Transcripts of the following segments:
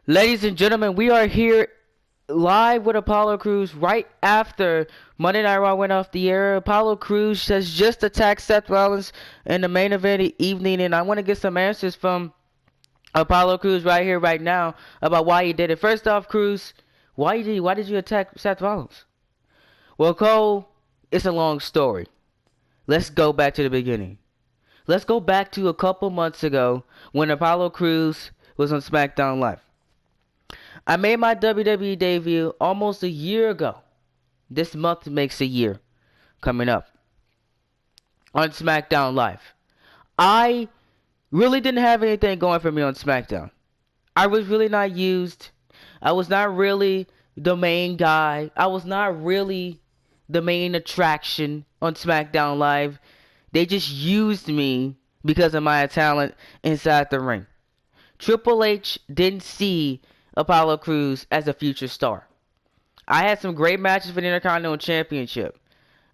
Ladies and gentlemen, we are here live with Apollo Crews right after Monday Night Raw went off the air. Apollo Crews has just attacked Seth Rollins in the main event evening, and I want to get some answers from Apollo Crews right here, right now, about why he did it. First off, Crews, why did you attack Seth Rollins? Well, Cole, it's a long story. Let's go back to the beginning. Let's go back to a couple months ago when Apollo Crews was on SmackDown Live. I made my WWE debut almost a year ago. This month makes a year coming up on SmackDown Live. I really didn't have anything going for me on SmackDown. I was really not used. I was not really the main guy. I was not really the main attraction on SmackDown Live. They just used me because of my talent inside the ring. Triple H didn't see Apollo Crews as a future star. I had some great matches for the Intercontinental Championship.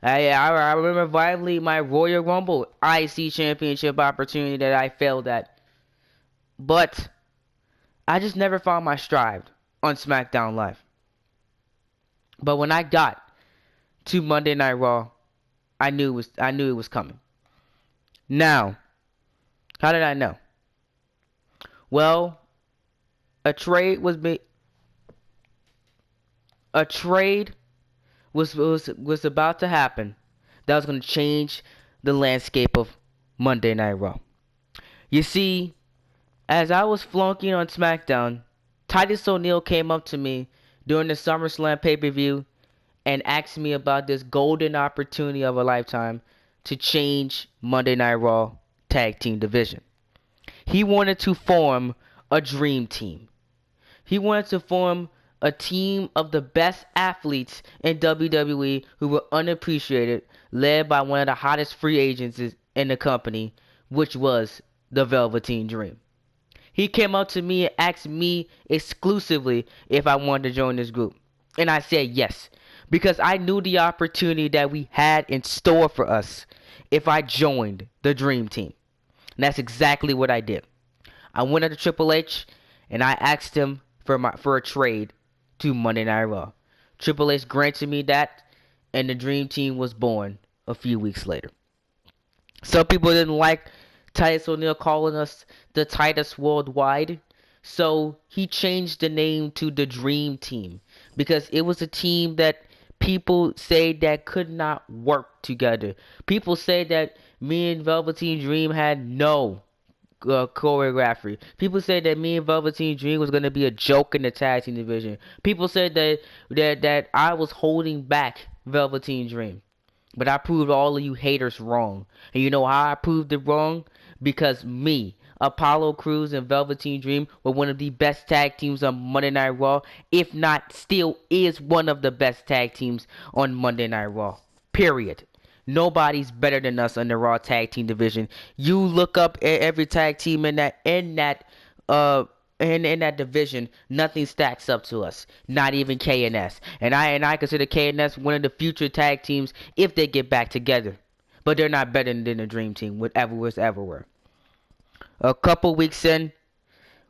I remember vividly my Royal Rumble IC Championship opportunity that I failed at. But I just never found my stride on SmackDown Live. But when I got to Monday Night Raw, I knew it was coming. Now, how did I know? Well, a trade was made. A trade was about to happen that was going to change the landscape of Monday Night Raw. You see, as I was flunking on SmackDown, Titus O'Neil came up to me during the SummerSlam pay-per-view and asked me about this golden opportunity of a lifetime to change Monday Night Raw tag team division. He wanted to form a dream team. He wanted to form a team of the best athletes in WWE who were unappreciated, led by one of the hottest free agents in the company, which was the Velveteen Dream. He came up to me and asked me exclusively if I wanted to join this group. And I said yes, because I knew the opportunity that we had in store for us if I joined the Dream Team. And that's exactly what I did. I went up to Triple H and I asked him for a trade to Monday Night Raw. Triple H granted me that, and the Dream Team was born a few weeks later. Some people didn't like Titus O'Neil calling us the Titus Worldwide, so he changed the name to the Dream Team because it was a team that people say that could not work together. People say that me and Velveteen Dream had no choreography. People said that me and Velveteen Dream was gonna be a joke in the tag team division. People said that I was holding back Velveteen Dream. But I proved all of you haters wrong. And you know how I proved it wrong? Because me, Apollo Crews, and Velveteen Dream were one of the best tag teams on Monday Night Raw. If not, still is one of the best tag teams on Monday Night Raw. Period. Nobody's better than us in the Raw tag team division. You look up every tag team in that division, nothing stacks up to us. Not even KNS. And I consider KNS one of the future tag teams if they get back together. But they're not better than the Dream Team, whatever was ever were. A couple weeks in,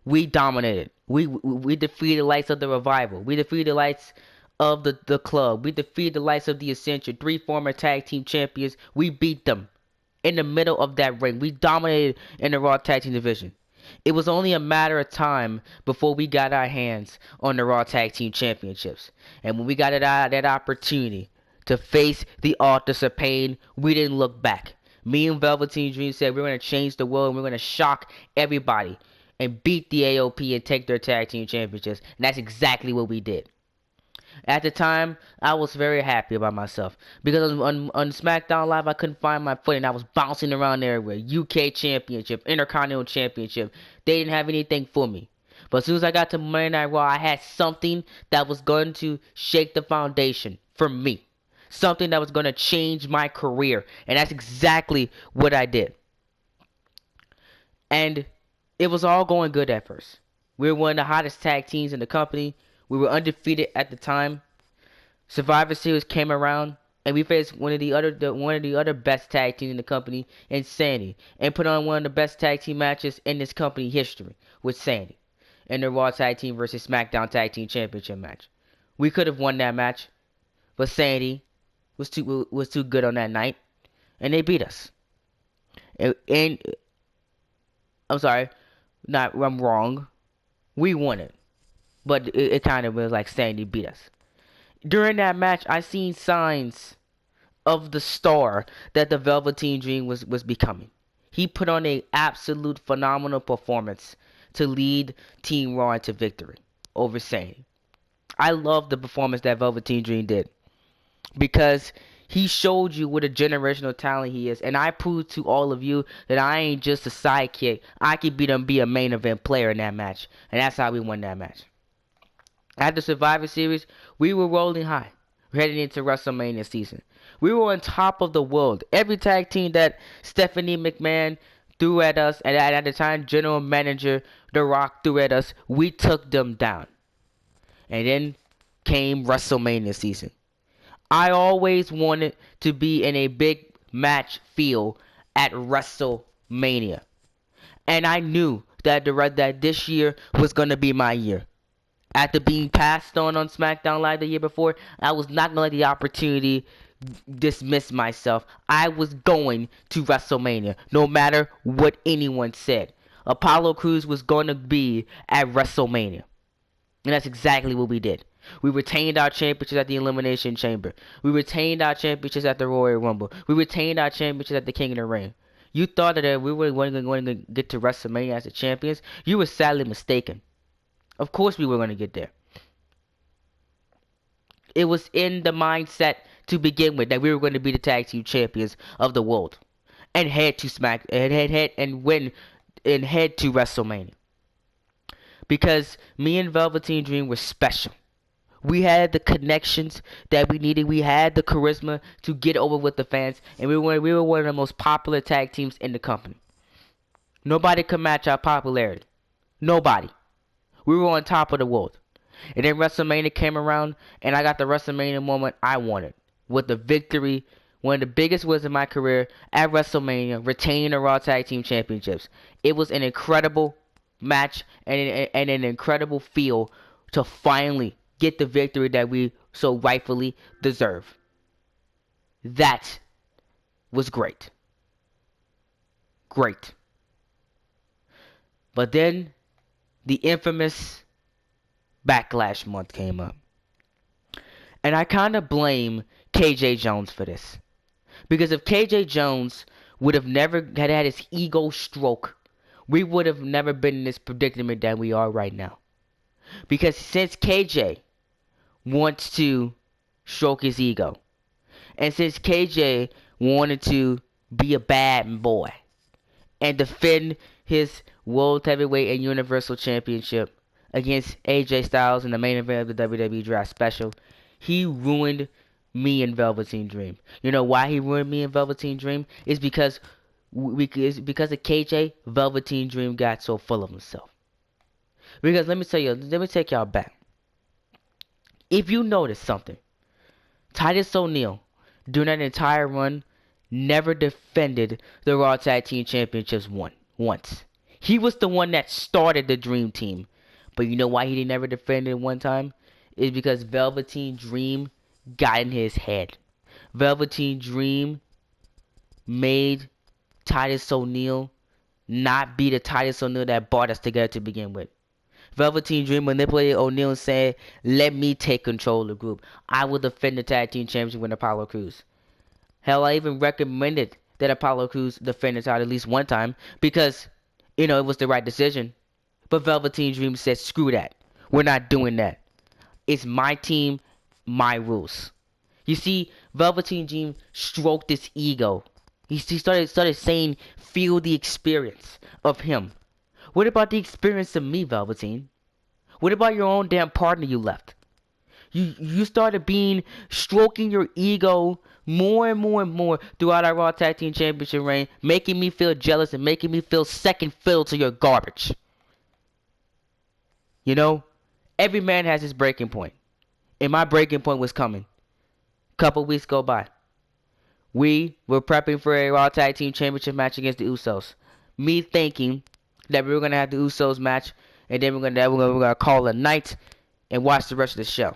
we dominated. We defeated the lights of the Revival. We defeated the lights of the club. We defeated the lights of the Ascension. 3 former tag team champions. We beat them in the middle of that ring. We dominated in the Raw tag team division. It was only a matter of time before we got our hands on the Raw tag team championships. And when we got that opportunity to face the Authors of Pain, we didn't look back. Me and Velveteen Dream said we're going to change the world and we're going to shock everybody and beat the AOP and take their tag team championships. And that's exactly what we did. At the time, I was very happy about myself because on SmackDown Live, I couldn't find my footing. I was bouncing around everywhere. UK Championship, Intercontinental Championship. They didn't have anything for me. But as soon as I got to Monday Night Raw, I had something that was going to shake the foundation for me. Something that was going to change my career. And that's exactly what I did. And it was all going good at first. We were one of the hottest tag teams in the company. We were undefeated at the time. Survivor Series came around, and we faced one of the other best tag teams in the company, in Sandy, and put on one of the best tag team matches in this company history with Sandy. in the Raw Tag Team versus SmackDown Tag Team Championship match. We could have won that match, but Sandy was too good on that night, and they beat us. And I'm sorry, I'm wrong. We won it, but it kind of was like Sandy beat us. During that match, I seen signs of the star that the Velveteen Dream was becoming. He put on a absolute phenomenal performance to lead Team Raw into victory over Sandy. I love the performance that Velveteen Dream did because he showed you what a generational talent he is, and I proved to all of you that I ain't just a sidekick. I could be a main event player in that match, and that's how we won that match. After Survivor Series, we were rolling high, heading into WrestleMania season. We were on top of the world. Every tag team that Stephanie McMahon threw at us, and at the time, General Manager The Rock threw at us, we took them down. And then came WrestleMania season. I always wanted to be in a big match feel at WrestleMania. And I knew that this year was going to be my year. After being passed on SmackDown Live the year before, I was not going to let the opportunity dismiss myself. I was going to WrestleMania, no matter what anyone said. Apollo Crews was going to be at WrestleMania. And that's exactly what we did. We retained our championships at the Elimination Chamber. We retained our championships at the Royal Rumble. We retained our championships at the King of the Ring. You thought that we were going to get to WrestleMania as the champions? You were sadly mistaken. Of course we were going to get there. It was in the mindset to begin with that we were going to be the tag team champions of the world and head to head to WrestleMania. Because me and Velveteen Dream were special. We had the connections that we needed. We had the charisma to get over with the fans, and we were one of the most popular tag teams in the company. Nobody could match our popularity. Nobody. We were on top of the world. And then WrestleMania came around, and I got the WrestleMania moment I wanted. With the victory, one of the biggest wins in my career at WrestleMania, retaining the Raw Tag Team Championships. It was an incredible match and an incredible feel to finally get the victory that we so rightfully deserve. That was great. Great. But then the infamous Backlash month came up. And I kind of blame KJ Jones for this. Because if KJ Jones would have never had his ego stroke, we would have never been in this predicament that we are right now. Because since KJ wants to stroke his ego, and since KJ wanted to be a bad boy and defend his World Heavyweight and Universal Championship against AJ Styles in the main event of the WWE Draft Special, he ruined me and Velveteen Dream. You know why he ruined me and Velveteen Dream? It's because of KJ, Velveteen Dream got so full of himself. Because let me take y'all back. If you notice something, Titus O'Neil, during that entire run, never defended the Raw Tag Team Championships once. He was the one that started the Dream Team. But you know why he never defended it one time? It's because Velveteen Dream got in his head. Velveteen Dream made Titus O'Neil not be the Titus O'Neil that brought us together to begin with. Velveteen Dream manipulated O'Neil and said, let me take control of the group. I will defend the tag team championship with Apollo Crews. Hell, I even recommended that Apollo Crews defend the title at least one time because, it was the right decision. But Velveteen Dream said, screw that. We're not doing that. It's my team, my rules. You see, Velveteen Dream stroked his ego. He started saying, feel the experience of him. What about the experience of me, Velveteen? What about your own damn partner you left? You started stroking your ego more and more and more throughout our Raw Tag Team Championship reign, making me feel jealous and making me feel second fiddle to your garbage. Every man has his breaking point. And my breaking point was coming. Couple weeks go by. We were prepping for a Raw Tag Team Championship match against the Usos. Me thinking that we were going to have the Usos match and then we're gonna call it a night and watch the rest of the show.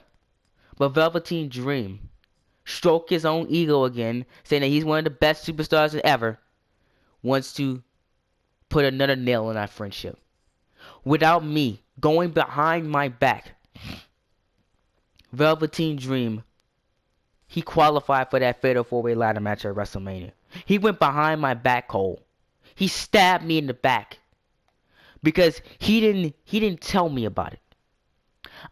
But Velveteen Dream stroke his own ego again, saying that he's one of the best superstars ever, wants to put another nail in our friendship. Without me going behind my back, Velveteen Dream, he qualified for that fatal 4-way ladder match at WrestleMania. He went behind my back, Cole. He stabbed me in the back because he didn't tell me about it.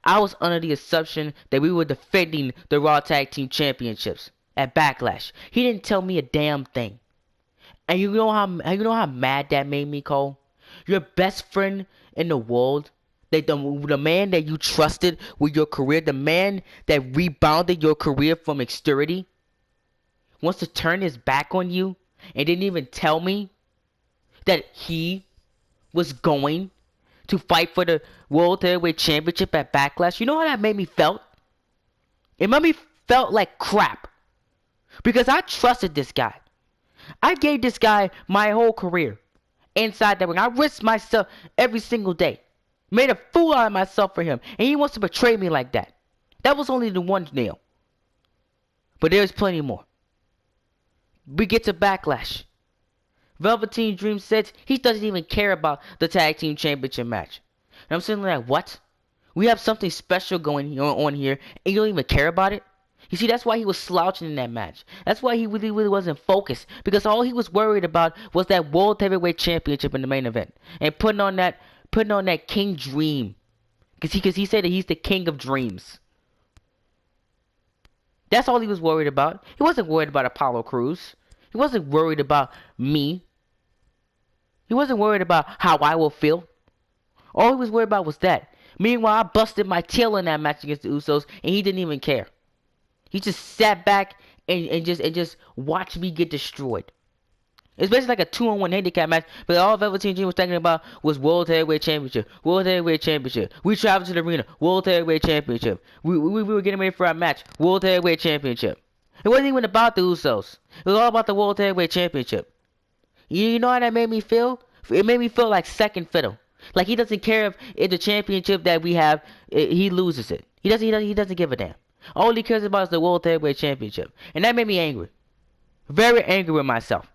I was under the assumption that we were defending the Raw Tag Team Championships at Backlash. He didn't tell me a damn thing. And you know how mad that made me, Cole? Your best friend in the world, the man that you trusted with your career, the man that rebounded your career from obscurity, wants to turn his back on you and didn't even tell me that he was going to fight for the World Heavyweight Championship at Backlash. You know how that made me felt? It made me felt like crap. Because I trusted this guy. I gave this guy my whole career inside that ring. I risked myself every single day. Made a fool out of myself for him. And he wants to betray me like that. That was only the one nail. But there's plenty more. We get to Backlash. Velveteen Dream says he doesn't even care about the Tag Team Championship match. And I'm sitting like, what? We have something special going on here, and you don't even care about it? You see, that's why he was slouching in that match. That's why he really wasn't focused. Because all he was worried about was that World Heavyweight Championship in the main event. And putting on that King Dream. Because he said that he's the King of Dreams. That's all he was worried about. He wasn't worried about Apollo Crews. He wasn't worried about me. He wasn't worried about how I will feel. All he was worried about was that. Meanwhile, I busted my tail in that match against the Usos, and he didn't even care. He just sat back and just watched me get destroyed. It's basically like a 2-on-1 handicap match, but all Velveteen Dream was thinking about was World Heavyweight Championship. World Heavyweight Championship. We traveled to the arena. World Heavyweight Championship. We were getting ready for our match. World Heavyweight Championship. It wasn't even about the Usos. It was all about the World Heavyweight Championship. You know how that made me feel? It made me feel like second fiddle. Like he doesn't care if the championship that we have, he loses it. He doesn't give a damn. All he cares about is the World Heavyweight Championship. And that made me angry. Very angry with myself.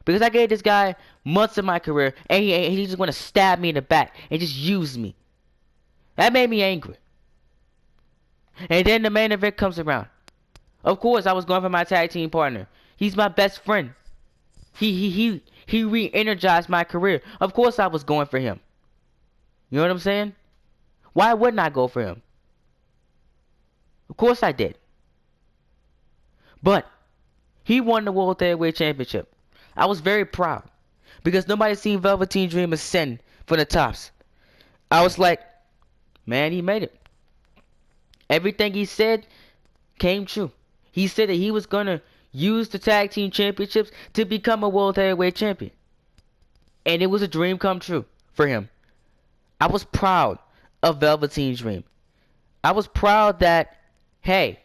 Because I gave this guy months of my career, and he just want to stab me in the back and just use me. That made me angry. And then the main event comes around. Of course, I was going for my tag team partner. He's my best friend. He re-energized my career. Of course I was going for him. You know what I'm saying? Why wouldn't I go for him? Of course I did. But he won the World Heavyweight Championship. I was very proud. Because nobody seen Velveteen Dream ascend for the tops. I was like, man, he made it. Everything he said came true. He said that he was going to use the tag team championships to become a World Heavyweight Champion. And it was a dream come true for him. I was proud of Velveteen Dream. I was proud that, hey,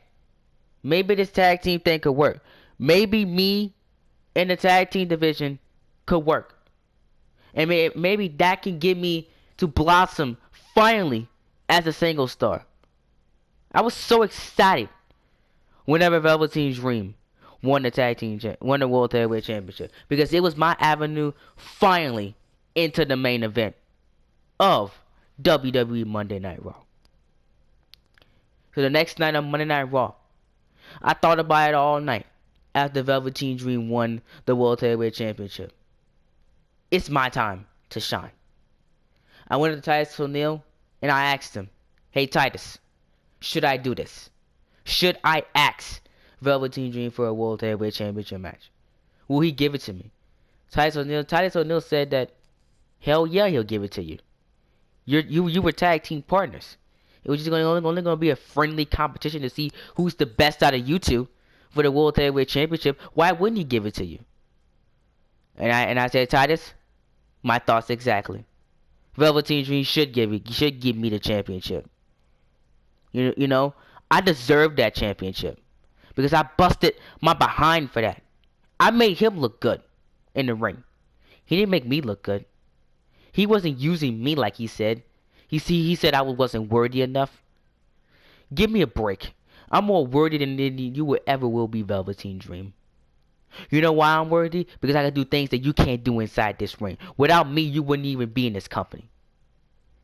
maybe this tag team thing could work. Maybe me in the tag team division could work. And maybe that can get me to blossom finally as a single star. I was so excited whenever Velveteen Dream won the World Heavyweight Championship, because it was my avenue finally into the main event of WWE Monday Night Raw. So the next night on Monday Night Raw, I thought about it all night after Velveteen Dream won the World Heavyweight Championship. It's my time to shine. I went to Titus O'Neil and I asked him, hey Titus, should I do this? Should I ask Velveteen Dream for a World Heavyweight Championship match? Will he give it to me? Titus O'Neil said that, hell yeah, he'll give it to you. You were tag team partners. It was just only going to be a friendly competition to see who's the best out of you two for the World Heavyweight Championship. Why wouldn't he give it to you? And I said, Titus, my thoughts exactly. Velveteen Dream should give me the championship. You know, I deserve that championship because I busted my behind for that. I made him look good in the ring. He didn't make me look good. He wasn't using me like he said. He said I wasn't worthy enough. Give me a break. I'm more worthy than you will ever will be, Velveteen Dream. You know why I'm worthy? Because I can do things that you can't do inside this ring. Without me, you wouldn't even be in this company.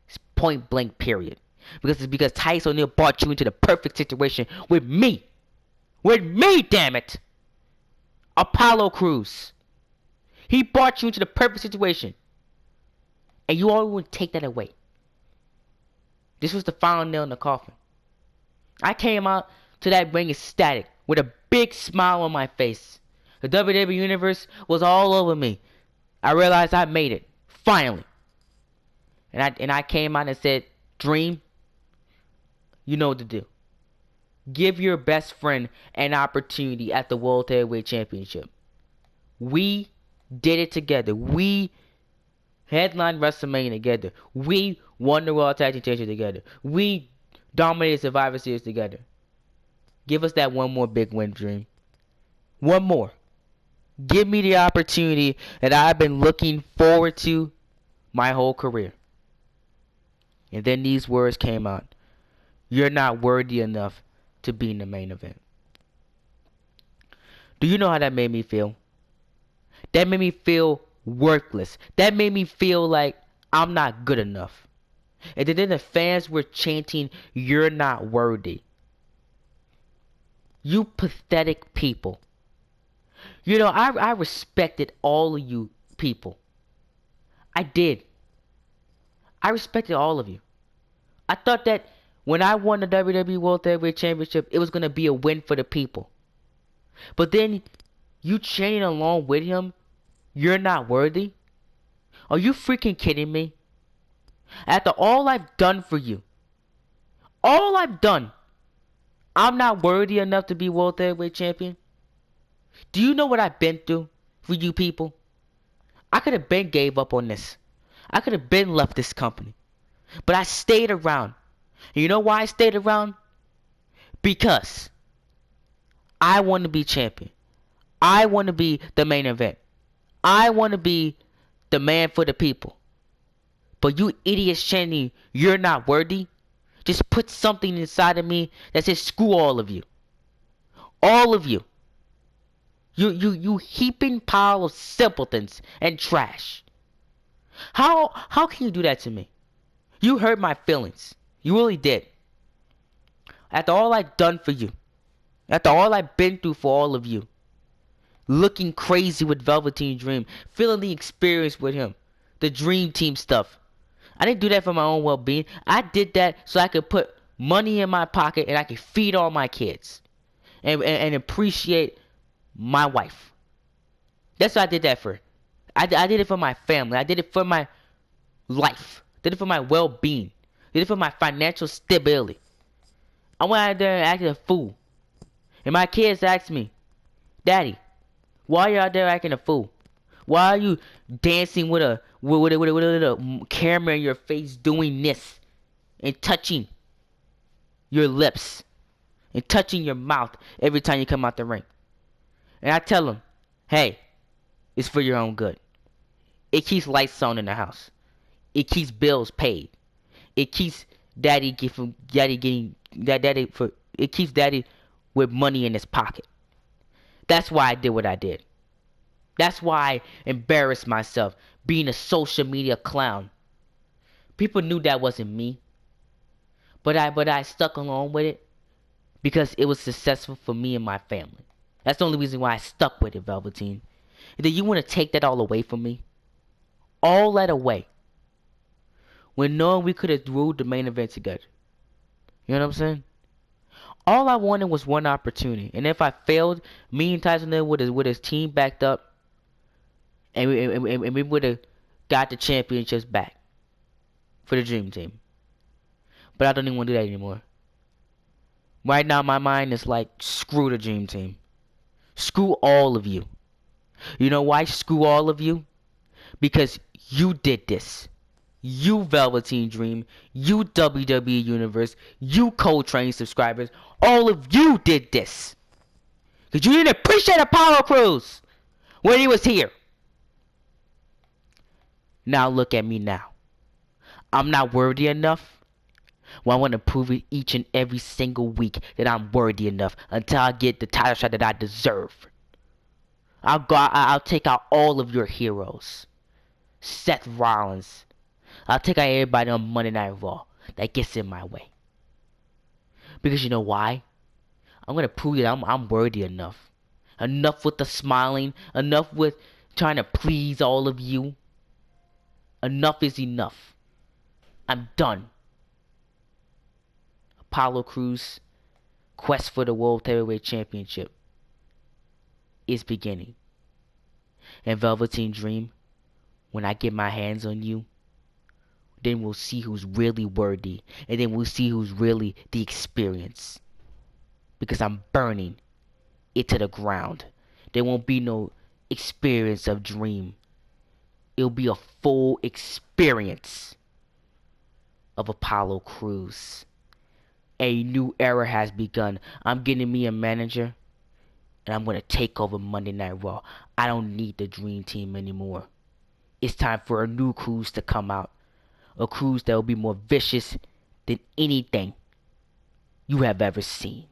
It's point blank, period. Because Titus O'Neil brought you into the perfect situation with me. With me, damn it! Apollo Crews. He brought you into the perfect situation. And you all would take that away. This was the final nail in the coffin. I came out to that ring ecstatic with a big smile on my face. The WWE Universe was all over me. I realized I made it. Finally. And I came out and said, Dream, you know what to do. Give your best friend an opportunity at the World Heavyweight Championship. We did it together. We headlined WrestleMania together. We won the World Tag Team Championship together. We dominated Survivor Series together. Give us that one more big win, Dream. One more. Give me the opportunity that I've been looking forward to my whole career. And then these words came out. You're not worthy enough to be in the main event. Do you know how that made me feel? That made me feel worthless. That made me feel like I'm not good enough. And then the fans were chanting, you're not worthy. You pathetic people. You know, I respected all of you people. I did. I respected all of you. I thought that when I won the WWE World Heavyweight Championship, it was going to be a win for the people. But then, you chanting along with him, you're not worthy? Are you freaking kidding me? After all I've done for you, all I've done, I'm not worthy enough to be World Heavyweight Champion? Do you know what I've been through for you people? I could have been gave up on this. I could have been left this company. But I stayed around. And you know why I stayed around? Because I want to be champion. I want to be the main event. I want to be the man for the people. But you idiots chanting, you're not worthy, just put something inside of me that says screw all of you. All of you. You heaping pile of simpletons and trash. How can you do that to me? You hurt my feelings. You really did. After all I've done for you. After all I've been through for all of you. Looking crazy with Velveteen Dream. Feeling the experience with him. The Dream Team stuff. I didn't do that for my own well-being. I did that so I could put money in my pocket and I could feed all my kids. And appreciate my wife. That's what I did that for. I did it for my family. I did it for my life. I did it for my well-being. I did it for my financial stability. I went out there and acted a fool. And my kids asked me, Daddy, why are you out there acting a fool? Why are you dancing with a camera in your face doing this? And touching your lips. And touching your mouth every time you come out the ring. And I tell them, hey, it's for your own good. It keeps lights on in the house. It keeps bills paid. It keeps it keeps daddy with money in his pocket. That's why I did what I did. That's why I embarrassed myself being a social media clown. People knew that wasn't me. But I stuck along with it because it was successful for me and my family. That's the only reason why I stuck with it, Velveteen. And then you want to take that all away from me? All that away. When knowing we could have ruled the main event together. You know what I'm saying? All I wanted was one opportunity. And if I failed, me and Tyson there with his team backed up. And we would have got the championships back. For the Dream Team. But I don't even want to do that anymore. Right now my mind is like, screw the Dream Team. Screw all of you. You know why screw all of you? Because you did this. You Velveteen Dream. You WWE Universe. You Coltrane subscribers. All of you did this. Because you didn't appreciate Apollo Crews when he was here. Now look at me now. I'm not worthy enough? Well, I want to prove it each and every single week that I'm worthy enough until I get the title shot that I deserve. I'll take out all of your heroes. Seth Rollins. I'll take out everybody on Monday Night Raw that gets in my way. Because you know why? I'm gonna prove that I'm worthy enough. Enough with the smiling. Enough with trying to please all of you. Enough is enough. I'm done. Apollo Crews' quest for the World Heavyweight Championship is beginning. And Velveteen Dream, when I get my hands on you, then we'll see who's really worthy. And then we'll see who's really the experience. Because I'm burning it to the ground. There won't be no experience of Dream. It'll be a full experience of Apollo Crews. A new era has begun. I'm getting me a manager, and I'm going to take over Monday Night Raw. I don't need the Dream Team anymore. It's time for a new Crews to come out. A Crews that will be more vicious than anything you have ever seen.